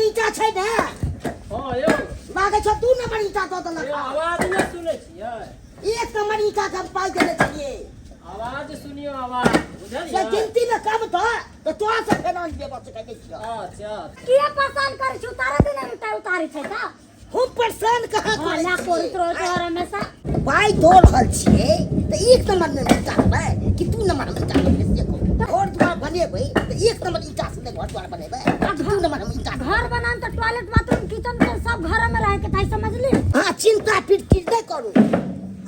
ईटा छै ने हां यौ मागे छ 2 नंबर ईटा दऽ देलक आवाज नै सुनै छियै 1 नंबर ईटा के हम पाइ देने छलिए आवाज सुनियो आवाज बुझलियै से गिनती में कम तो तोरा से फेनान देबो से कहै छियो अच्छा किया परेशान कर छु तारा दिन ईटा उतारै छै त खूब परेशान कहाँ हां ना कोई तो तोर हमेशा पाइ दो रहल छिए त 1 नंबर में ईटा है कि 2 नंबर में ईटा है से को घर द्वार बनेबै त 1 नंबर ईटा से घर द्वार बनेबै 2 नंबर में ईटा घर बनान त टॉयलेट बाथरूम किचन के सब घर में रह के ताई समझली हां चिंता फिर नहीं करू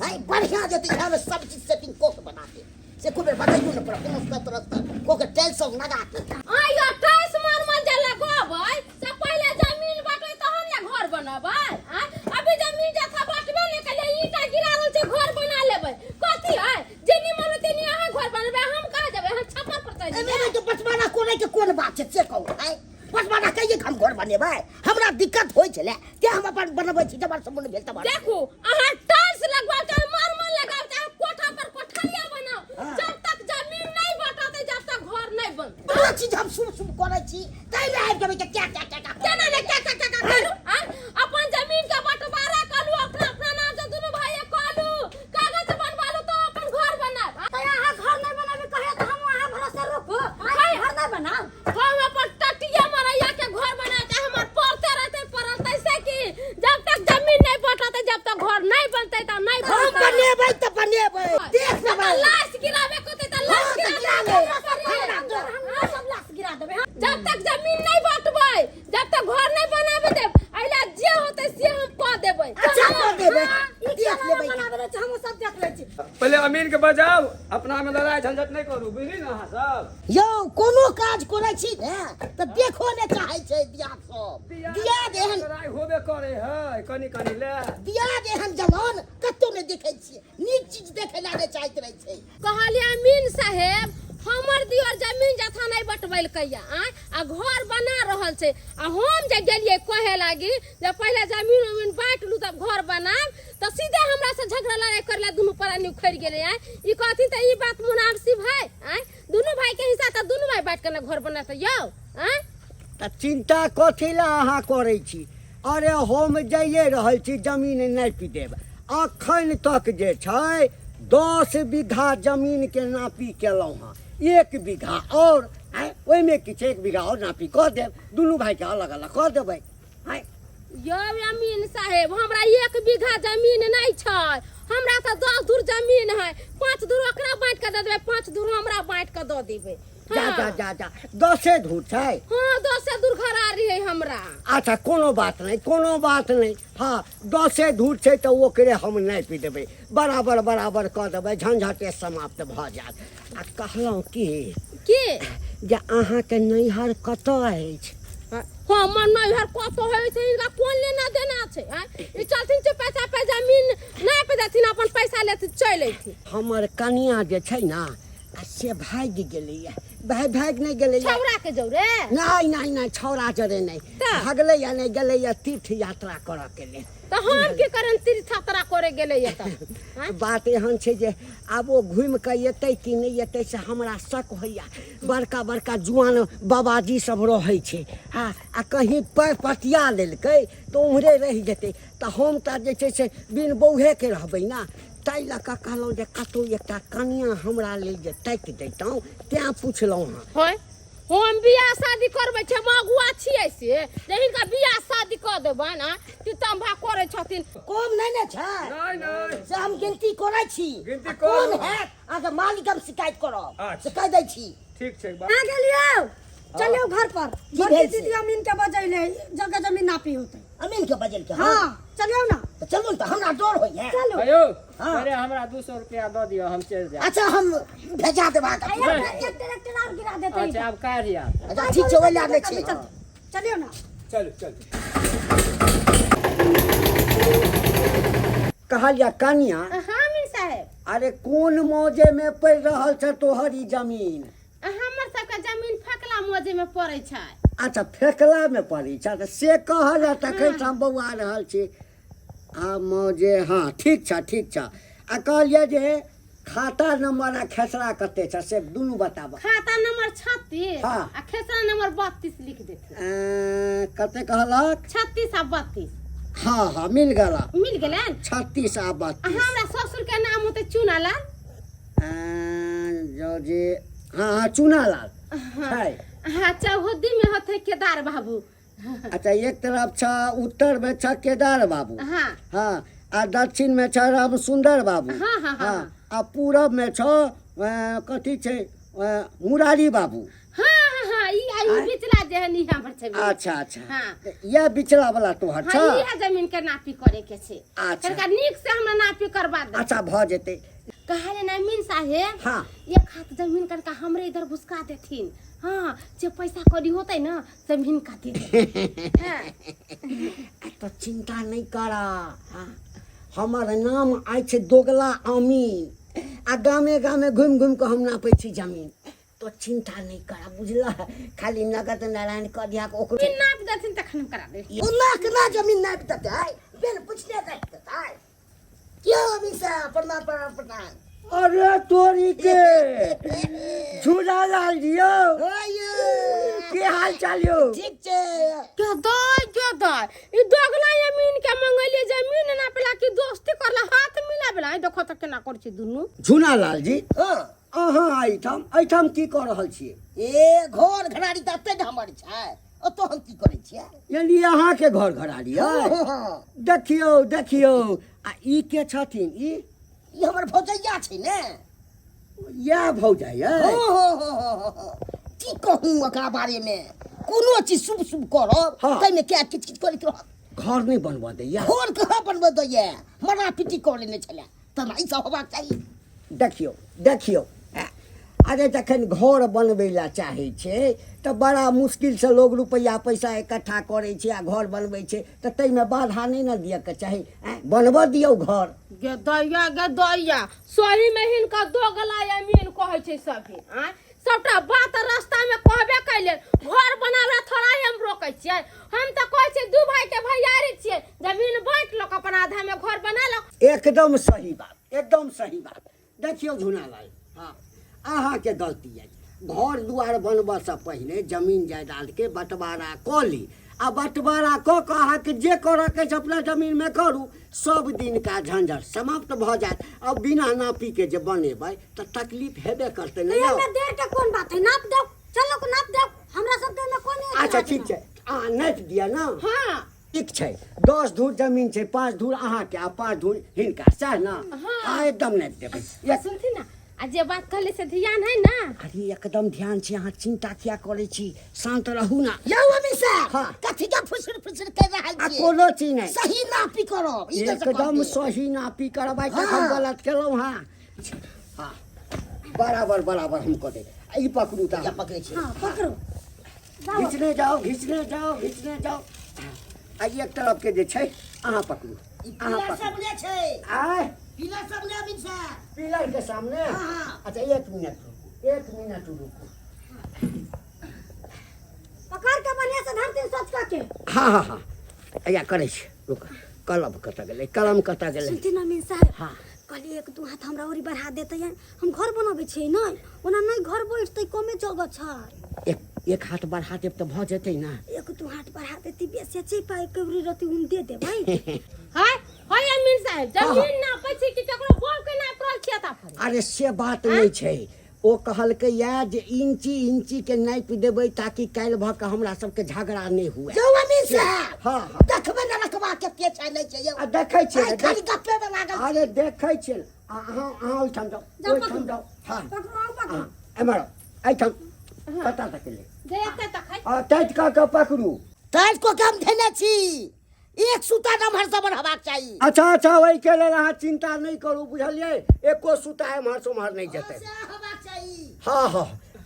हाय बढ़िया जते यहाँ में सब चीज सेटिंग को के बना के से को बताइयो न पर मस्त तरह को के टाइल्स सब लगा के आयो टाइल्स मार जे लगाबै से पहले जमीन बाटै तहन ने घर बनाबै अभी जमीन जथा बाटबे ने के लिए ईटा गिरा रहल छै घर बना लेबै कथि है जेनी मन तेनी अहाँ घर बनबै हम कहां जेबै हम छप्पर पर चढ़ि एमे तो बचवाना कोने के कोन बात छै से कहू है बचवाना कहिए हम घर बनेबै हमरा दिक्कत होय छले के हम अपन बनबै छी जब समुन भेल तब देखू अहाँ टाइल्स लगबाउ चाहे मार्बल लगाउ चाहे कोठा पर कोठरिया बनाउ जब तक जमीन नहीं बाटतै जब तक घर नहीं बनतै पूरा चीज हम शुभ करै छी तै में आबि जेबै के क्या केना ने क्या करू अपन जमीन के बंटवारा करू अपना नाम से दुनू भाई करू कागज बनवालू तो अपन घर बनाब त यहाँ घर नहीं बनाबे कहे त हम वहां भरोसे रुकू हाय घर नहीं बनाओ हम अपन टटिया मरैया के घर बनाते हमर पड़ते रहते पड़ते से कि जब तक जमीन नहीं बंटतै जब तक घर नहीं बनतै त नहीं हम बनेबै त बनेबै देख लेबै लाश गिरावे को त लाश गिरा हम सब लाश गिरा देबे जब तक जमीन नहीं बांटबै जब तक घर नहीं बनाबे देब अइला जे होतै से हम क देबै अच्छा कर देबै ई देख लेबै बनाबे छै हम सब देख लै छी पहले अमीन के बजाओ अपना में लड़ाई झंझट नहीं करू बुझली ना अहाँ सब यौ कोनो काज करै छी ने त देखो ने चाहै छै दिया सब दिया देहन लड़ाई होबे करे है कनी कनी ले दिया देहन जवान कत्तो ने देखै छी नीक चीज देखै ला ने चाहैत रहै छै कहलिए अमीन साहेब हमर दियर जमीन जथा नहीं बटबैल कैया आ घर बना रहल छै आ हम जे गेलिए कहे लागी जे पहले जमीन बांट लू तब घर बनाब त सीधे हमरा से झगड़ा लड़ाई करला दुनू प्राणी उखड़ गेले ई कहथिन त ई बात मुनासिब है दुनू भाई के हिस्सा त दुनू भाई बांट के ना घर बनाते यौ त चिंता कथी ला अहाँ करै छी अरे हम जाइए रहल छी जमीन नापि देब अखन तक जे छै 10 बीघा जमीन के नापी केलहुँ हँ 1 बीघा और ओहिमे किछु 1 बीघा और नापी कऽ देब दुनू भाई के अलग अलग कऽ देबै यो अमीन साहेब हमरा 1 बीघा जमीन नहीं छै हमरा त 10 धुर जमीन है 5 धुर ओकरा बांट के दे देबै 5 धुर हमरा बांट के द देबै जा 10 धूर छै हां 10 धुर घरारी है हमरा अच्छा कोनो बात नहीं हाँ 10 धूर छै तऽ ओकरे हम नापि देबै बराबर बराबर कऽ देबै झंझटे समाप्त भऽ जायत आ कहलहुँ कि जे अहाँके नैहर कतऽ अछि हमर नैहर कतऽ होइ छै इनका कोन लेना देना छै ई चलथिन से पैसा पे जमीन नापि देथिन अपन पैसा लेथिन चलि अइथिन हमर कनिया जे छै ना से भागि गेलैया भाग नहीं गेलै छौरा के जौरे नहीं छौरा जरे नहीं भागलैया नहीं गेलैया तीर्थ यात्रा करऽ के लेल त हम की करन तीर्थ यात्रा करे गेलैया त बात एहन छै जे आब ओ घुमि कऽ एतै कि नहीं एतै से हमरा शक होइया बड़का बड़का जुआन बाबाजी सब रहै छै हाँ आ कहीं पैर पटिया लेलकै तऽ उम्हरे रहि जेतै तऽ हम तऽ जे छै से बिन बौहे के रहबै ना ताहि लऽ कऽ कहलहुँ जे कतहु एकटा कनिया हमरा लेल जे ताकि दैतहुँ तेँ पुछलहुँ हँ हम बियाह शादी करबै छै मगुआ छियै से हिनका बियाह शादी कऽ देबै ना तीतम भा करै छथिन कम नहीं ने छै नहीं से हम गिनती करै छी गिनती कौन करू। है अगर मालिक हम शिकायत करब अच्छा। से कह दै छी ठीक छै आ गेलियो चलियो घर पर की बड़की भेल से? दीदी अमीन के बजैले जगह जमीन नापी होतै अमीन के बजल के हां चलियो ना तो चलू तो हमरा डर होइए चलो आयो हाँ। अरे हमरा 200 रुपया दऽ दियौ हम चलि जाएब अच्छा हम भेजा देबा एक ट्रैक्टर और गिरा देते अच्छा आब कारिया अच्छा ठीक छै ओला ले छी चलियो ना चलू कहलिया कनिया हां अमीन साहेब अरे कोन मौजे में पड़ि रहल छ तोहरी जमीन हमर सबके जमीन फकला मौजे में पड़ै छै अच्छा फेकला में पड़ी छ तऽ से कहल तखन से हम बौआ रहल छी आ मौजे हाँ ठीक छ आ कहलिए जे खाता नंबर आ खेसरा कते छ से दुनू बताब खाता नंबर 36 हाँ। आ खेसरा नंबर 32 लिख देथिन कते कहलक 36 आ 32 हाँ हाँ मिल गला मिल गेलन 36 आ 32 हमरा ससुर के नाम होते चुनालाल जो जे हाँ हाँ चुनालाल है हाँ चौहद्दी में होते केदार बाबू अच्छा एक तरफ छ उत्तर में छ केदार बाबू हाँ हाँ आ दक्षिण में छ राम सुंदर बाबू हाँ, हाँ, हाँ, आ पूरब में छ कथी छै मुरारी बाबू हाँ हाँ हाँ ई आई बिचला जे है निहा पर छै अच्छा अच्छा हाँ यह बिचला वाला तोहर छ हाँ इहा जमीन के नापी करे के छै अच्छा। तनिका नीक से हमरा नापी करबा दे अच्छा भ जेतै कहले ना मीन साहेब हाँ एक हाथ जमीन कनका हमरे इधर घुसका देथिन हाँ जे पैसा कौड़ी होते ना जमीन का दे दे हाँ। तो चिंता नहीं करा हाँ। हमर नाम आइ छै दोगला अमीन आ गामे गामे घूम घूम के हम नापै छी जमीन तो चिंता नहीं करा बुझला खाली नगद नारायण क दिया के ओकरो जमीन नाप देथिन तखन हम करा दे उन्ना के ना जमीन नाप देते है बेल पूछने देते है क्यों अभी से प्रणाम प्रणाम प्रणाम अरे तोरी के झूला लाल दियो की हाल चाल यो ठीक छे के दाय ई दोगला जमीन के मंगले जमीन नापला की दोस्ती करला हाथ मिलाबला देखो त केना कर छी दुनु झूला लाल जी हां अहाँ एठाम की कर रहल छियै ए घर घराड़ी तते हमर छै ओ तो हम की करे छियै यानी अहाँ के घर घराड़ी है हाँ। देखियो देखियो आ ई के छथिन ई हमर भौजैया छै ने या भौजाई है की कहूँ ओकरा बारे में कोनो चीज शुभ शुभ करब हाँ। तै में क्या किछ किछ करैत रहब घर नहीं बनवा दैया घर कहाँ बनबऽ दैये मरा पिटी कर लेने छले तना ई सब होबाक चाही देखियो देखियो अरे जखन घर बनबै ला चाहे छै तऽ बड़ा मुश्किल से लोग रुपया पैसा इकट्ठा करे छै आ घर बनबै छै तऽ तै में बाधा नहीं न दिया के चाही बनबऽ दियौ घर गे दैया सही में हिनका दोगला जमीन कहै छै सभी सबटा बात रास्ता में कहबे कैले घर बनावे थोड़ा हम रोकै छियै हम त कहै छियै दू भाई के भैयारी छियै जमीन बांट लोक अपन आधा में घर बना लो एकदम सही बात देखियो झुनालाल हाँ अहाँ के गलती है घर दुआर बनबऽ से पहले जमीन जायदाद के बंटवारा क ली आ बंटवारा क के अहाँ के जे करऽ के छै अपना जमीन में करू सब दिन का झंझट समाप्त भ जात अब बिना नापी के जे बनेबै त तकलीफ हेबे करतै नहीं एमे देर के कोन बात है नाप दो चलो को नाप दो हमरा सब के में कोन अच्छा ठीक छै अहाँ नापि दिया ना हाँ ठीक छै 10 धूर जमीन छै 5 धूर अहाँ के आ 5 धूर हिनका सह ना हाँ एकदम नापि देबै ये सुनती ना आ जे बात कहले से ध्यान है ना अरे एकदम ध्यान छै अहाँ चिंता किया करै छी शांत रहू ना यौ अमी से हाँ। कथी का फुसर फुसर कर रहल आ छी कोनो चीज नहीं सही नापी करब ई जे एकदम सही नापी करबै त हम गलत केलौं हाँ हाँ बराबर हम कह दे ई पकड़ू ता या पकड़े छी हां पकड़ो घिचने जाओ आ एक तरफ के जे छै अहाँ पकड़ू ई अहाँ पिलर पकड़ू सब ले छै आय पिलर सब ले अमी से पिलर के सामने हाँ। अच्छा 1 मिनट रुको पकड़ के बढ़िया से धरती सोच के हाँ या करै छी रुक कलम कता गेलै सुनती ना मीन साहब हाँ कहली एक दू हाथ हमरा औरी बढ़ा देते हैं हम घर बनाबे छी नहीं ओना नहीं घर बैठते कमे जगह छै एक हाथ बढ़ा देब तऽ भ जेतै ना एक दू हाथ बढ़ा देती बेसे छै पाई कवरी रहती हम दे देबै हाय हाय अमीन साहब जमीन नापै छी कि ककरो बोल के नाप रहल छियै ता पर अरे से बात नहीं छै ओ कहलकै या जे इंची के नापि देबै ताकि काल्हि भऽ के हमरा सबके झगड़ा नहीं हुए यौ अमी से हाँ देखबै ना रखबा के छै नहीं छै यौ आ देखै छियै खाली गप्पे में लागल अरे देखै छियै अहाँ ओहिठाम जाओ हाँ पकड़ो एमहर एहिठाम कता तक ले जे एते तक है आ टाइट कऽ के पकड़ू टाइट को काम धेने छी एक सूता नम्हर सब रहबाक चाही अच्छा ओहि के लेल अहाँ चिंता नहीं करू बुझलियै एको सूता एमहर सोमहर नहीं जेतै से होबाक चाही हाँ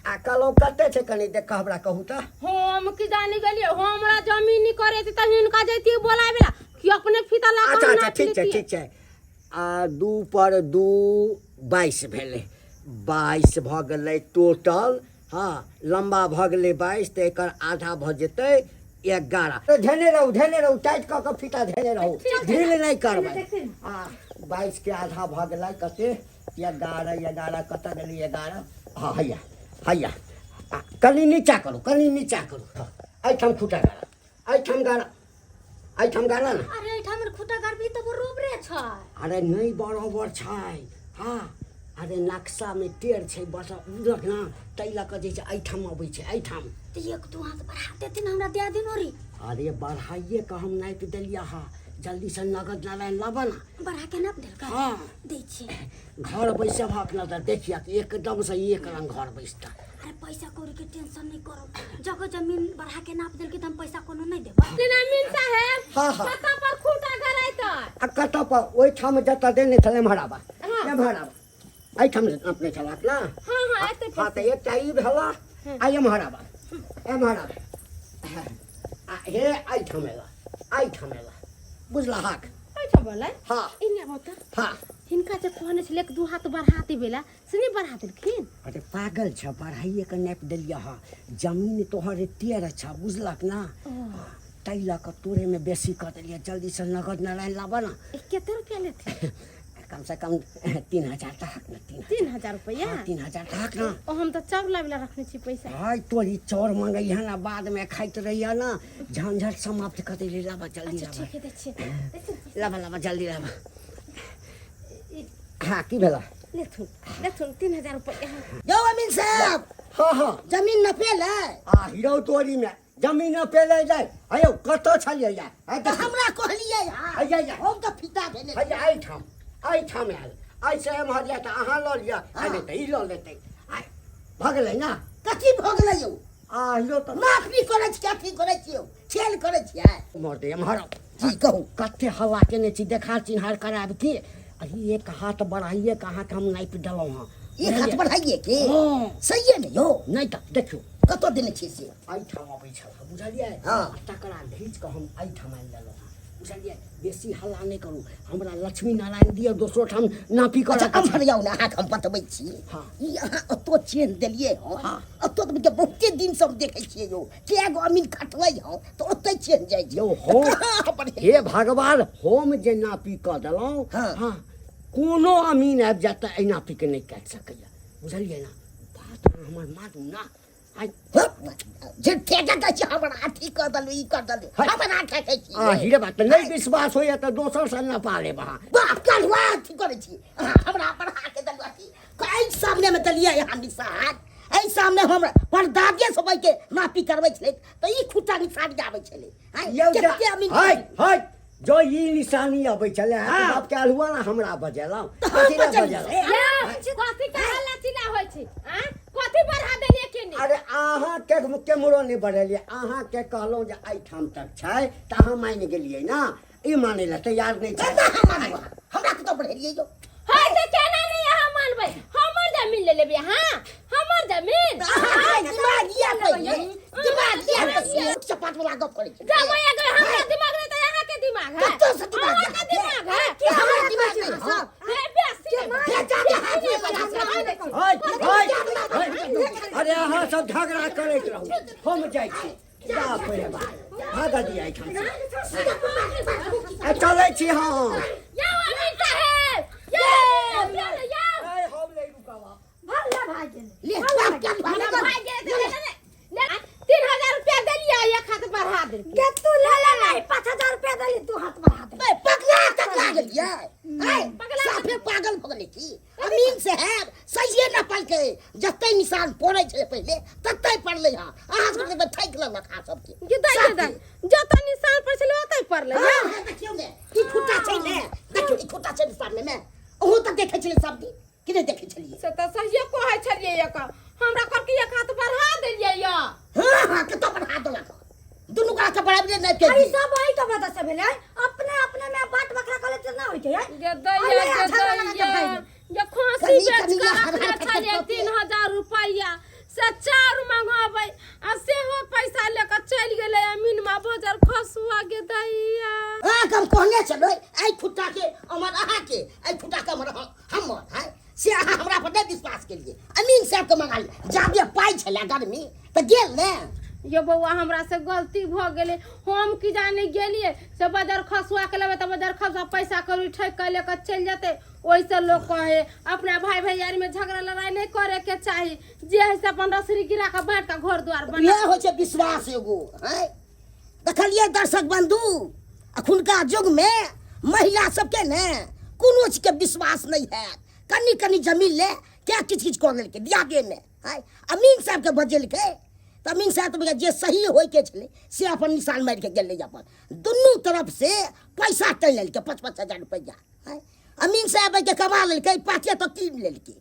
आ कहलौं कते छै कनी देख के हमरा कहू तऽ हम की जानी गेलिए हमरा जमीन नहीं करे त हिनका जैती बोलाबेला कि अपने फीता लगा अच्छा ठीक छै आ 2 पर 2 22 भेलै 22 भऽ गेलै टोटल हाँ लंबा भऽ गेलै 22 तऽ एकर आधा भऽ जेतै 11 धेने रहू टाइट कऽ के फीता धेने रहू ढील नहीं करबै हाँ 22 के आधा भऽ गेलै कते 11 कतऽ गेलै 11 हाँ हैया कनी नीचा करू एहिठाम खुटा गाड़ा एहिठाम गाड़ा ना अरे एठाम खुटा गाड़बी त बरोबरे छ अरे नहीं बराबर छै हाँ अरे नक्शा में टेढ़ छै बस उड़क ना तै लऽ कऽ जे छै एहिठाम अबै छै एहिठाम त एक दू हाथ बढ़ा देथिन हमरा दे दिन ओरी अरे बढ़ाइए के हम नापि देलियै हा जल्दी से नगद नारायण लाबऽ ना बढ़ा के नाप देलका हाँ दै छी घर बैसे अपना तो देखिए एकदम से एक रंग घर बैसता अरे पैसा कौड़ी के टेंशन नहीं करो जगह जमीन बढ़ा के नाप देलके त हम पैसा कोनो नहीं देबा अमीन साहेब हाँ हाँ कता पर खूंटा गराइत आ कतऽ पर ओहिठाम जतऽ देने छलै एम्हराबा एम्हराबा एहिठाम अपने छलक ना हां हां एते हाँ तऽ एकटा ई भेला आ एम्हराबा आ हे एहिठाम एला बुझला हाक पैसा बोलै हाँ इने बता हाँ हिनका जे कहने छले एक दू हाथ बढ़ाते बेला से नहीं बढ़ा देलखिन अरे पागल छ बढ़ाइए के नापि देलियै हा जमीन तोहर टेढ़ छ बुझलक ना तै लऽ कऽ तोरे में बेसी कऽ देलियै जल्दी से नगद नारायण लाबऽ ना केते रुपया लेथे कम से कम 3000 तक ना 3000 रुपया 3000 तक ना ओ हम तो चावला वाला रखने छी पैसा हाय तोरी चौर मंगैया ना बाद में खाइत रहिया ना झंझट समाप्त कर देली लाबा जल्दी अच्छा ठीक है देखिए लाबा जल्दी लाबा हाँ की भेला लेथुन 3000 रुपया यो अमीन साहब हाँ जमीन नपेल है आ हिरो तोरी में जमीन पे ले जाए अयो कतऽ छलियै या तो हमरा कहलिए अಯ್या हम तो फिदा भेने अಯ್या एहिठाम आयल ऐसे एम्हर जाए तऽ अहाँ लऽ लिअ आ नहि तऽ ई लऽ लेतै भगलै ना कथी भऽ गेलै यौ आ हिरो तऽ माफ नहीं करे छी कथी करे छी यौ खेल करे छियै मर दे एम्हर जी कहू कते हल्ला केने छी देखा चिन्हार कराब के अरे एक हाथ बढ़ाइए कहाँ के हम नापि देलहुँ हँ एक हाथ बढ़ाइए के हाँ। सही है नहीं यो नहीं तऽ देखियौ कतो देने छी से एहिठाम अबै छल बुझलियै हाँ। तकरा घीच कऽ हम एहिठाम आनि लेलहुँ हँ बुझलियै बेसी हल्ला नहीं करू हमरा लक्ष्मी नारायण दिअ दोसरो ठाम नापी कर अच्छा हम फरियाउ ना अहाँके हम बतबै छी हाँ। ई अहाँ अतो चेन देलियै हँ हाँ। अतो तऽ बहुते दिन से हम देखै छियै यौ के गो अमीन खटलै हँ तऽ ओतै चेन जाइ छै यौ हम हे भगवान हम जे नापी कऽ देलहुँ हाँ। हाँ कोनो अमीन आबि जाए तऽ एहि नापी के नहि काटि सकैया बुझलियै ना बात हमर मानू ना आइ जे ठेका दै छै हमरा अथी कऽ देलु ई कर देलु हमरा ठेकै छी आ हीरे बात नहीं विश्वास होइए तऽ दोसर से ना पा लेब अहाँ बाप कलुआ अथी करै छी हमरा बढ़ा के देलु अथी कई सामने में देलियै यहाँ निशान एहि सामने हम परदादिये सब के नापी करबै छलै तऽ ई खुट्टा निशान आबै छलै यौ केते अमीन हाय जो ई निशानी अबै छलै बाप के अलहुआ ना हमरा बजेलहुँ कथी ला बजेलहुँ कथी के हल्ला चिल्ला होइ छै कथी बढ़ा देलिए के नहीं अरे अहाँ के केमरो नहीं बढ़ेलियै अहाँ के कहलहुँ जे एहिठाम तक छै तऽ अहाँ मानि गेलियै ना ई मानै ला तैयार नहीं छै हमरा कतो बढ़ेलियै यौ हाय से केना नहीं यहाँ मानबै हमर जमीन ले लेबे हां हमर जमीन दिमाग दिया चपाट वाला गप करै छी जब अगर हमरा दिमाग नहीं तो यहाँ के दिमाग है कतो से दिमाग अहाँ के दिमाग है कि हमरा दिमाग नहीं है हे बेसी अरे अहाँ सब झगड़ा करैत रहू हम जाइ छी जा पहिले भागा दिया एहिठाम से चलै छी हम या अमीन साहेब या हम नहीं रुकावा भल्ला भाई गेले ले बाप के भाई गेले 3000 रुपया देलिए एक हाथ बढ़ा दे के तू ले ले नहीं 5000 रुपया देली तू हाथ बढ़ा दे पगला गेलियै साफे पागल भ गेलै की अमीन साहब सहिए न पल के जतै निशान पड़ै छै पहिले ततै पड़लै हां अहाँ सब के ठैक लेलक आ सब के गिदाई जत निशान पर छले ओतै पड़ले देखियौ ने ई खुट्टा छै ने देखियौ ई खुट्टा छै निशान में ओहो त देखै छलै सब दिन कि नहीं देखै छलियै से त सहिए कहै छलिए एक हमरा कर के एक हाथ बढ़ा देलिए या हां कतो बढ़ा देलक दुनू का बराबरे नहीं के अरे सब वही तो बता से भेलै अपने में बाट बकरा कले त ना होय छै गिदाई ये खोसी बेच कर रखले छलिए 3000 रुपया से चार मंगाबै आ सेहो पैसा लेकर चल गेलै अमीन मा बाजार खसुआ गिदाइया हम कहने चलो आई खुट्टा के अमर अहाँ के आई खुट्टा के अमर हमर है से अहाँ हमरा पर नहीं विश्वास केलिए अमीन साहब के मंगा जाबे पाई छले गर्मी त गेल ने ये बउआ हमरा से गलती भ गेले हम की जाने गेलिए से बाजार खसुआ के लेबे त बाजार खसुआ पैसा करी ठेक के लेकर चल जते ओइसे लोग कहे अपना भाई भैयारी में झगड़ा लड़ाई नहीं करे के चाही जे है से अपन रसरी गिरा के बैठ के घर द्वार बना ये हो छै विश्वास एगो है देखलिए दर्शक बंधु, अखुनका युग में महिला सबके ने कोनो चीज के विश्वास नहीं है। कनी कनी जमीन ले क्या किछ किछ कर लेके दिया गे ने अमीन साहब के बजेलके तो अमीन साहब तो जे सही होय के छले से अपन निशान मार के गेले अपन दुनू तरफ से पैसा टन लेलके 5-5 हजार रुपया। अमीन साहब के कमा लेलके, पाछे तो कीन लेलके,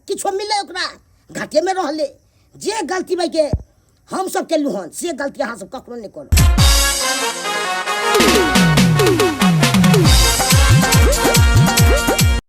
किछो मिले ओकरा घाटे में रहले। जे गलती भाई के हम सब केलु हन से गलती अहाँ सब ककरो नहीं करो।